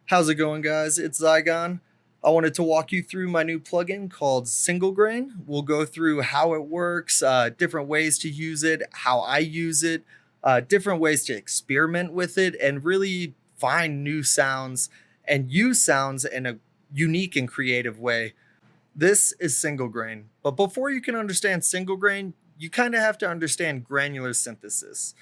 How's it going, guys? It's Zygon. I wanted to walk you through my new plugin called SingleGrain. We'll go through how it works, different ways to use it, how I use it, different ways to experiment with it, and really find new sounds and use sounds in a unique and creative way. This is SingleGrain. But before you can understand SingleGrain, you kind of have to understand granular synthesis.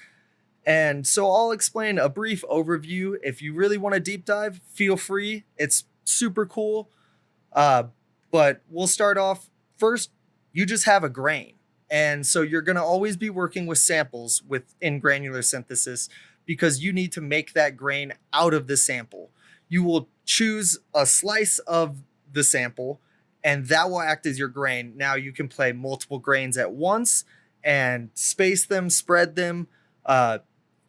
And so I'll explain a brief overview. If you really want to deep dive, feel free. It's super cool. But we'll start off first. You just have a grain. And so you're going to always be working with samples within granular synthesis because you need to make that grain out of the sample. You will choose a slice of the sample and that will act as your grain. Now you can play multiple grains at once and space them, spread them,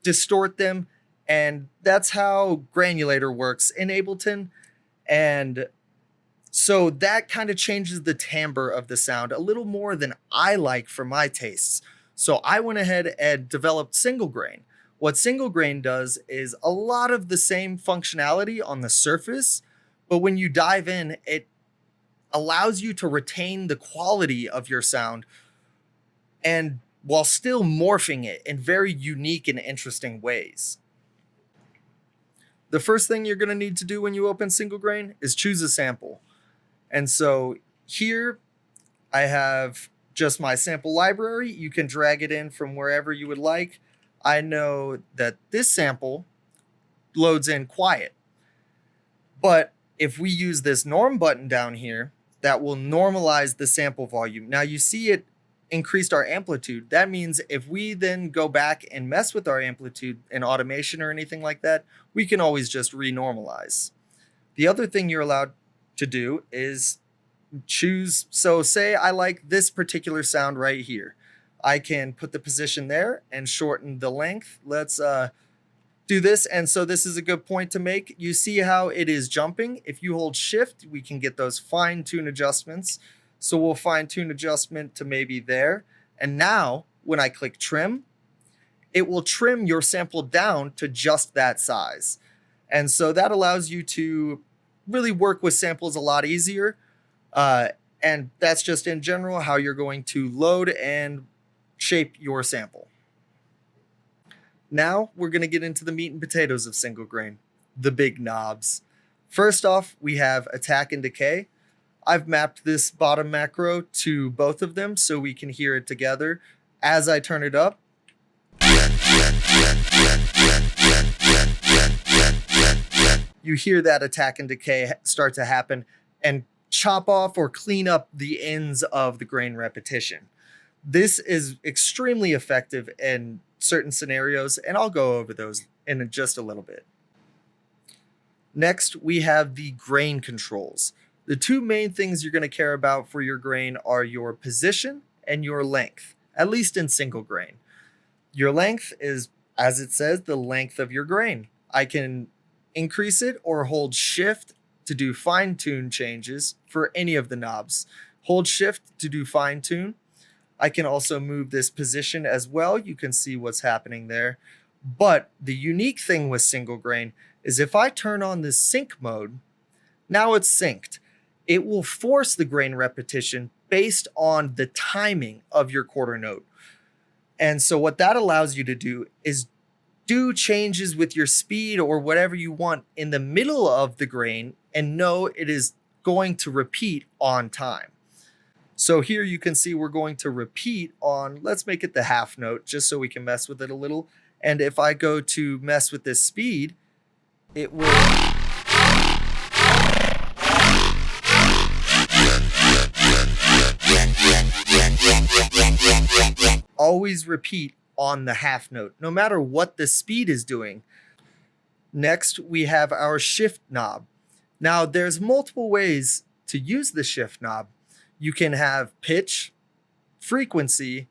distort them, and that's how Granulator works in Ableton. And so that kind of changes the timbre of the sound a little more than I like for my tastes. So I went ahead and developed SingleGrain. What SingleGrain does is a lot of the same functionality on the surface, but when you dive in, it allows you to retain the quality of your sound and while still morphing it in very unique and interesting ways. The first thing you're going to need to do when you open SingleGrain is choose a sample. And so here I have just my sample library. You can drag it in from wherever you would like. I know that this sample loads in quiet. But if we use this norm button down here, that will normalize the sample volume. Now you see it increased our amplitude. That means if we then go back and mess with our amplitude in automation or anything like that, we can always just renormalize. The other thing you're allowed to do is choose. So say I like this particular sound right here. I can put the position there and shorten the length. Let's do this. And so this is a good point to make. You see how it is jumping. If you hold shift, we can get those fine tune adjustments. So we'll fine tune adjustment to maybe there. And now when I click trim, it will trim your sample down to just that size. And so that allows you to really work with samples a lot easier. And that's just in general how you're going to load and shape your sample. Now we're going to get into the meat and potatoes of SingleGrain, the big knobs. First off, we have Attack and Decay. I've mapped this bottom macro to both of them so we can hear it together. As I turn it up, you hear that attack and decay start to happen and chop off or clean up the ends of the grain repetition. This is extremely effective in certain scenarios, and I'll go over those in just a little bit. Next, we have the grain controls. The two main things you're going to care about for your grain are your position and your length, at least in SingleGrain. Your length is, as it says, the length of your grain. I can increase it or hold shift to do fine tune changes for any of the knobs. Hold shift to do fine tune. I can also move this position as well. You can see what's happening there. But the unique thing with SingleGrain is if I turn on this sync mode, now it's synced. It will force the grain repetition based on the timing of your quarter note. And so what that allows you to do is do changes with your speed or whatever you want in the middle of the grain and know it is going to repeat on time. So here you can see we're going to repeat on, let's make it the half note just so we can mess with it a little. And if I go to mess with this speed, it will always repeat on the half note, no matter what the speed is doing. Next, we have our shift knob. Now, there's multiple ways to use the shift knob. You can have pitch, frequency,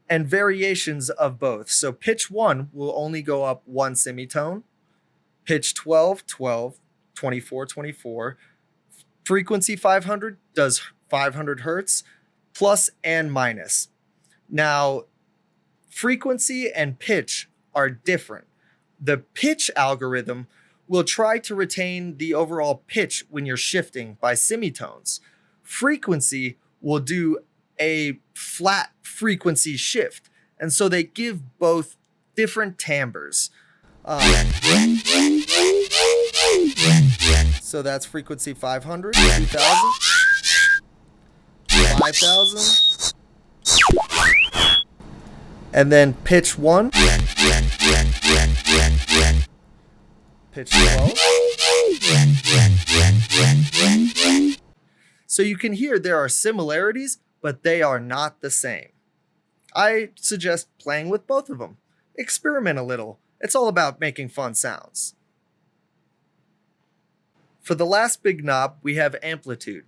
and variations of both. So pitch 1 will only go up 1 semitone, pitch 12, 12, 24, 24. Frequency 500 does 500 hertz, plus and minus. Now, frequency and pitch are different. The pitch algorithm will try to retain the overall pitch when you're shifting by semitones. Frequency will do a flat frequency shift. And so they give both different timbres. So that's frequency 500, 2000, 5000, and then pitch 1, pitch 12. So you can hear there are similarities, but they are not the same. I suggest playing with both of them. Experiment a little. It's all about making fun sounds. For the last big knob, we have amplitude.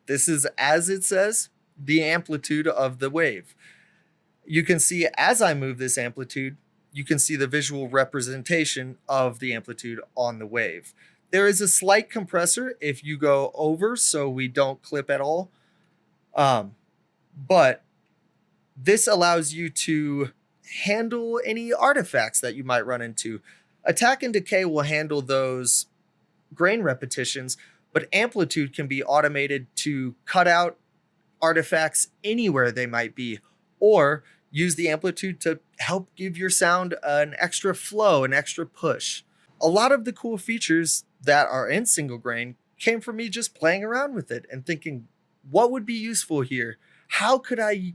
This is, as it says, the amplitude of the wave. You can see as I move this amplitude, you can see the visual representation of the amplitude on the wave. There is a slight compressor if you go over, so we don't clip at all. But this allows you to handle any artifacts that you might run into. Attack and Decay will handle those grain repetitions, but Amplitude can be automated to cut out artifacts anywhere they might be, or use the Amplitude to help give your sound an extra flow, an extra push. A lot of the cool features that are in SingleGrain came from me just playing around with it and thinking, what would be useful here? How could I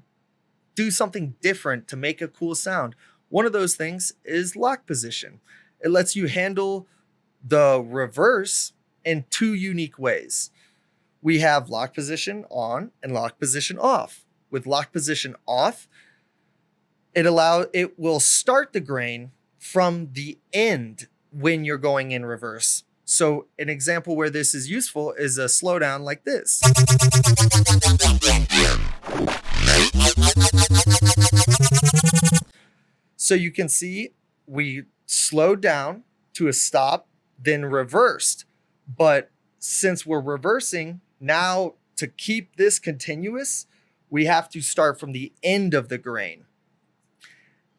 do something different to make a cool sound? One of those things is lock position. It lets you handle the reverse in two unique ways. We have lock position on and lock position off. With lock position off, it will start the grain from the end when you're going in reverse. So an example where this is useful is a slowdown like this. So you can see we slowed down to a stop, then reversed. But since we're reversing, now to keep this continuous, we have to start from the end of the grain.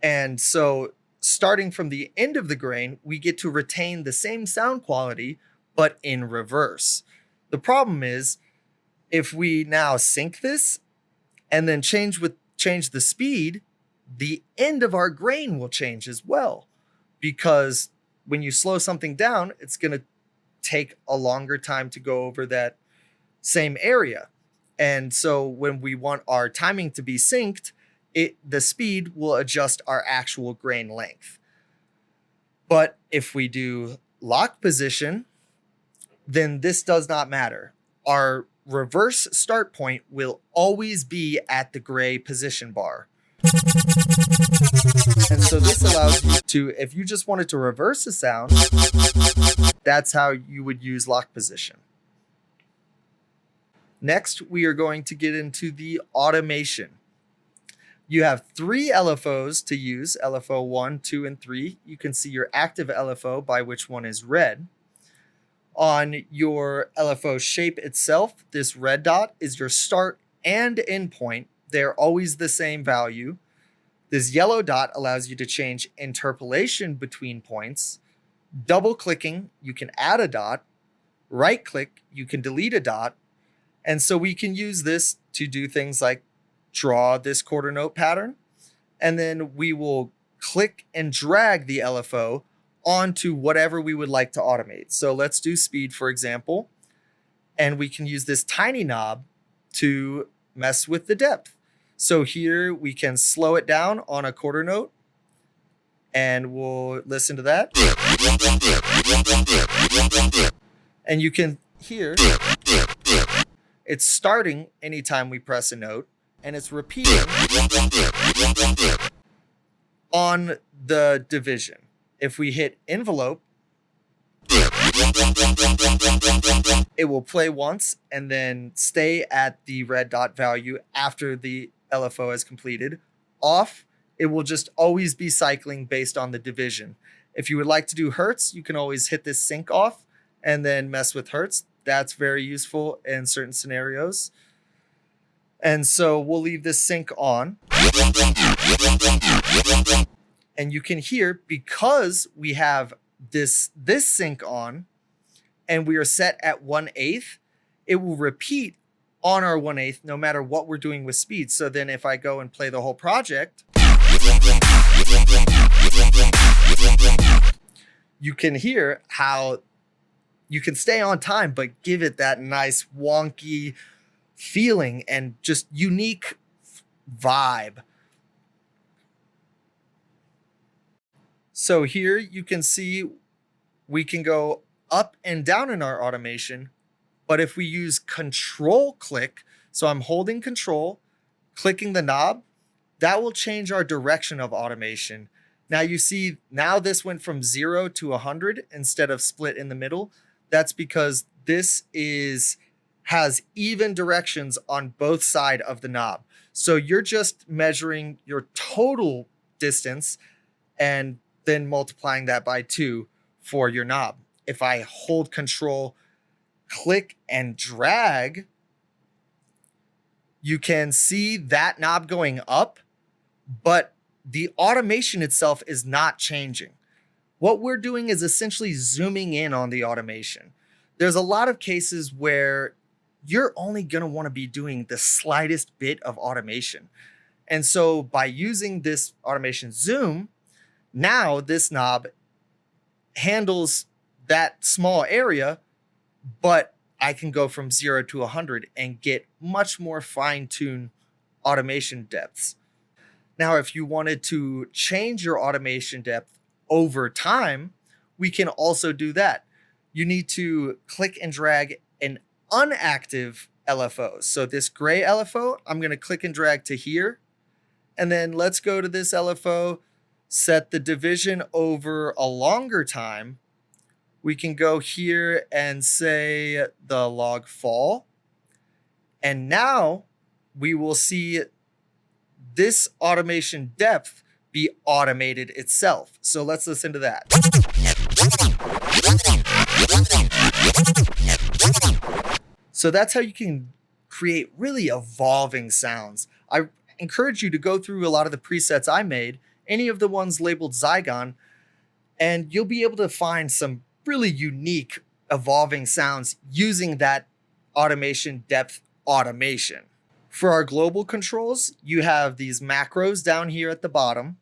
And so starting from the end of the grain, we get to retain the same sound quality, but in reverse. The problem is, if we now sync this and then change the speed, the end of our grain will change as well. Because when you slow something down, it's going to take a longer time to go over that same area. And so when we want our timing to be synced, the speed will adjust our actual grain length. But if we do lock position, then this does not matter. Our reverse start point will always be at the gray position bar. And so this allows you to, if you just wanted to reverse a sound, that's how you would use lock position. Next, we are going to get into the automation. You have 3 LFOs to use, LFO 1, 2, and 3. You can see your active LFO by which one is red. On your LFO shape itself, this red dot is your start and end point. They're always the same value. This yellow dot allows you to change interpolation between points. Double clicking, you can add a dot. Right click, you can delete a dot. And so we can use this to do things like draw this quarter note pattern. And then we will click and drag the LFO onto whatever we would like to automate. So let's do speed, for example. And we can use this tiny knob to mess with the depth. So here we can slow it down on a quarter note. And we'll listen to that. And you can hear it's starting anytime we press a note, and it's repeating on the division. If we hit envelope, it will play once and then stay at the red dot value after the LFO is completed. Off, it will just always be cycling based on the division. If you would like to do hertz, you can always hit this sync off and then mess with hertz. That's very useful in certain scenarios. And so we'll leave this sync on. And you can hear, because we have this sync on and we are set at 1/8, it will repeat on our 1/8 no matter what we're doing with speed. So then if I go and play the whole project, you can hear how you can stay on time, but give it that nice wonky feeling and just unique vibe. So here you can see we can go up and down in our automation, but if we use control click, so I'm holding control, clicking the knob, that will change our direction of automation. Now you see, now this went from 0 to 100 instead of split in the middle. That's because this has even directions on both sides of the knob. So you're just measuring your total distance and then multiplying that by 2 for your knob. If I hold control, click and drag, you can see that knob going up, but the automation itself is not changing. What we're doing is essentially zooming in on the automation. There's a lot of cases where you're only going to want to be doing the slightest bit of automation. And so by using this automation zoom, now this knob handles that small area, but I can go from 0 to 100 and get much more fine-tuned automation depths. Now, if you wanted to change your automation depth over time, we can also do that. You need to click and drag an unactive LFO. So this gray LFO, I'm going to click and drag to here. And then let's go to this LFO, set the division over a longer time. We can go here and say the log fall. And now we will see this automation depth be automated itself. So let's listen to that. So that's how you can create really evolving sounds. I encourage you to go through a lot of the presets I made, any of the ones labeled Zygon, and you'll be able to find some really unique evolving sounds using that automation depth automation. For our global controls, you have these macros down here at the bottom,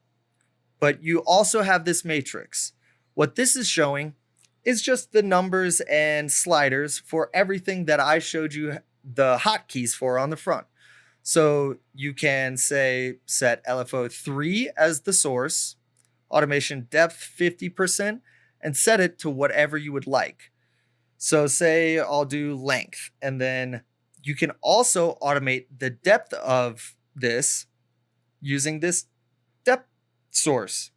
but you also have this matrix. What this is showing is just the numbers and sliders for everything that I showed you the hotkeys for on the front. So you can say set LFO 3 as the source, automation depth 50%, and set it to whatever you would like. So say I'll do length, and then you can also automate the depth of this using this depth source.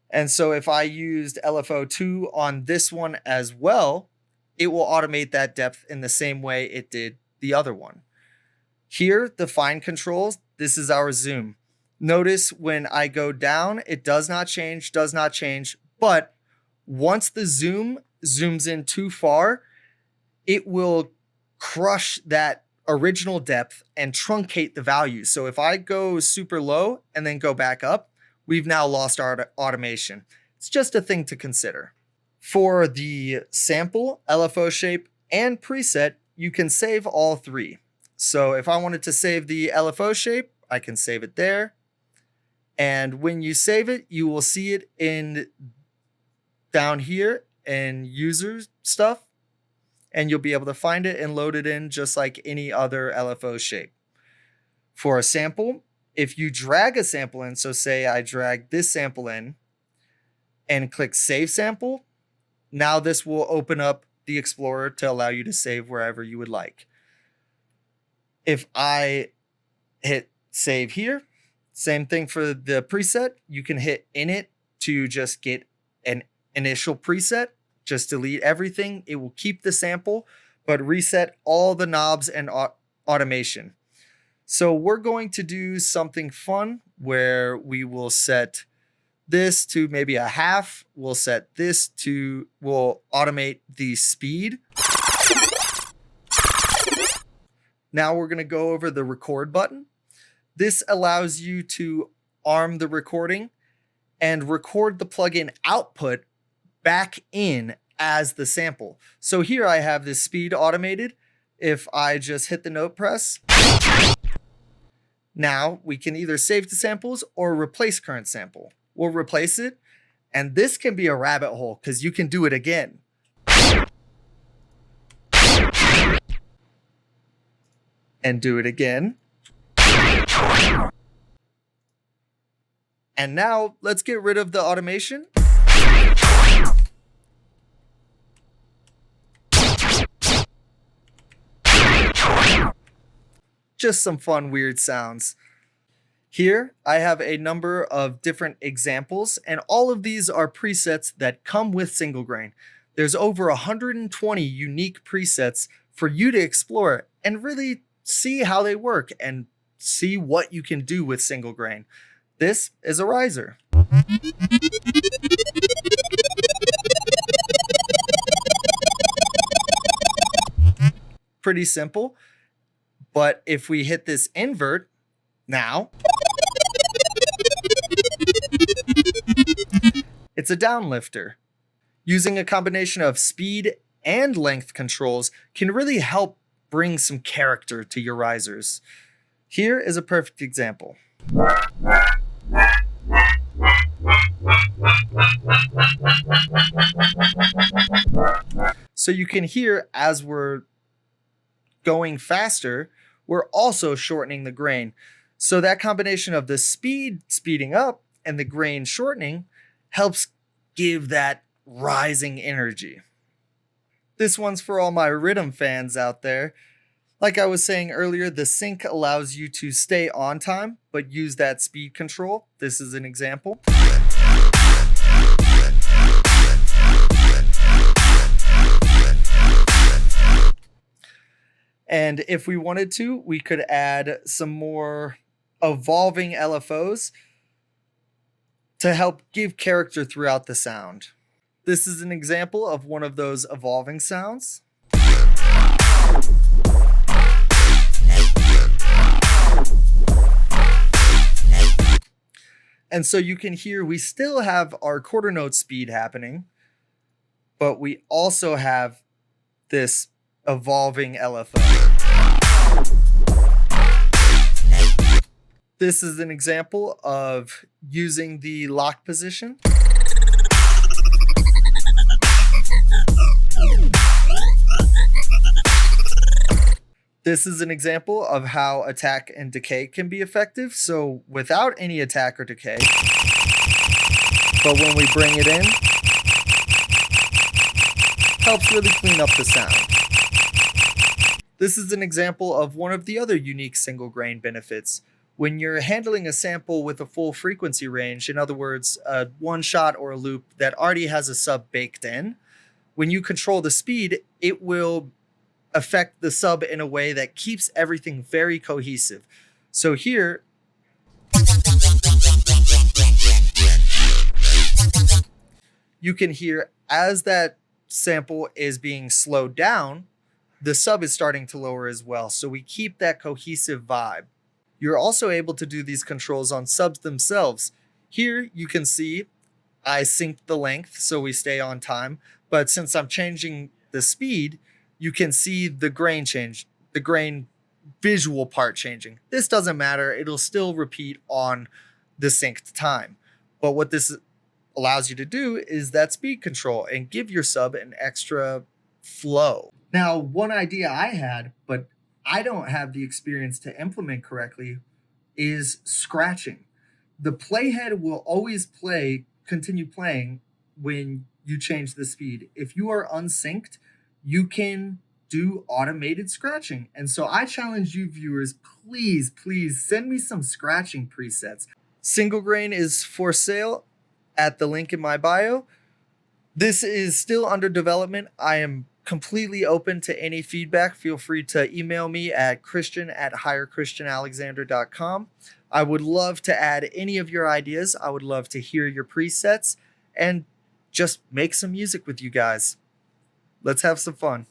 And so if I used LFO 2 on this one as well, it will automate that depth in the same way it did the other one. Here, the fine controls, this is our zoom. Notice when I go down, it does not change, but once the zoom zooms in too far, it will crush that original depth and truncate the value. So if I go super low and then go back up, we've now lost our automation. It's just a thing to consider. For the sample, LFO shape, and preset, you can save all three. So if I wanted to save the LFO shape, I can save it there. And when you save it, you will see it in down here in user stuff, and you'll be able to find it and load it in just like any other LFO shape. For a sample, if you drag a sample in, so say I drag this sample in and click Save Sample, now this will open up the Explorer to allow you to save wherever you would like. If I hit Save here, same thing for the preset. You can hit Init to just get an initial preset. Just delete everything. It will keep the sample, but reset all the knobs and automation. So we're going to do something fun where we will set this to maybe a half. We'll set this to, we'll automate the speed. Now we're going to go over the record button. This allows you to arm the recording and record the plugin output back in as the sample. So here I have this speed automated. If I just hit the note press, now we can either save the samples or replace current sample. We'll replace it, and this can be a rabbit hole because you can do it again. And do it again. And now let's get rid of the automation. Just some fun, weird sounds. Here, I have a number of different examples, and all of these are presets that come with SingleGrain. There's over 120 unique presets for you to explore and really see how they work and see what you can do with SingleGrain. This is a riser. Pretty simple, but if we hit this invert now, it's a downlifter. Using a combination of speed and length controls can really help bring some character to your risers. Here is a perfect example. So you can hear as we're going faster, we're also shortening the grain. So that combination of the speeding up and the grain shortening helps give that rising energy. This one's for all my rhythm fans out there. Like I was saying earlier, the sync allows you to stay on time, but use that speed control. This is an example. And if we wanted to, we could add some more evolving LFOs to help give character throughout the sound. This is an example of one of those evolving sounds. And so you can hear we still have our quarter note speed happening, but we also have this evolving LFO. This is an example of using the lock position. This is an example of how attack and decay can be effective. So without any attack or decay, but when we bring it in, helps really clean up the sound. This is an example of one of the other unique SingleGrain benefits. When you're handling a sample with a full frequency range, in other words, a one shot or a loop that already has a sub baked in, when you control the speed, it will affect the sub in a way that keeps everything very cohesive. So here, you can hear as that sample is being slowed down, the sub is starting to lower as well. So we keep that cohesive vibe. You're also able to do these controls on subs themselves. Here you can see I synced the length so we stay on time, but since I'm changing the speed, you can see the grain change, the grain visual part changing. This doesn't matter. It'll still repeat on the synced time. But what this allows you to do is that speed control and give your sub an extra flow. Now, one idea I had, but I don't have the experience to implement correctly, is scratching. The playhead will always continue playing when you change the speed. If you are unsynced, you can do automated scratching. And so I challenge you viewers, please send me some scratching presets. SingleGrain is for sale at the link in my bio. This is still under development. I am completely open to any feedback. Feel free to email me at christian@higherchristianalexander.com. I would love to add any of your ideas. I would love to hear your presets and just make some music with you guys. Let's have some fun.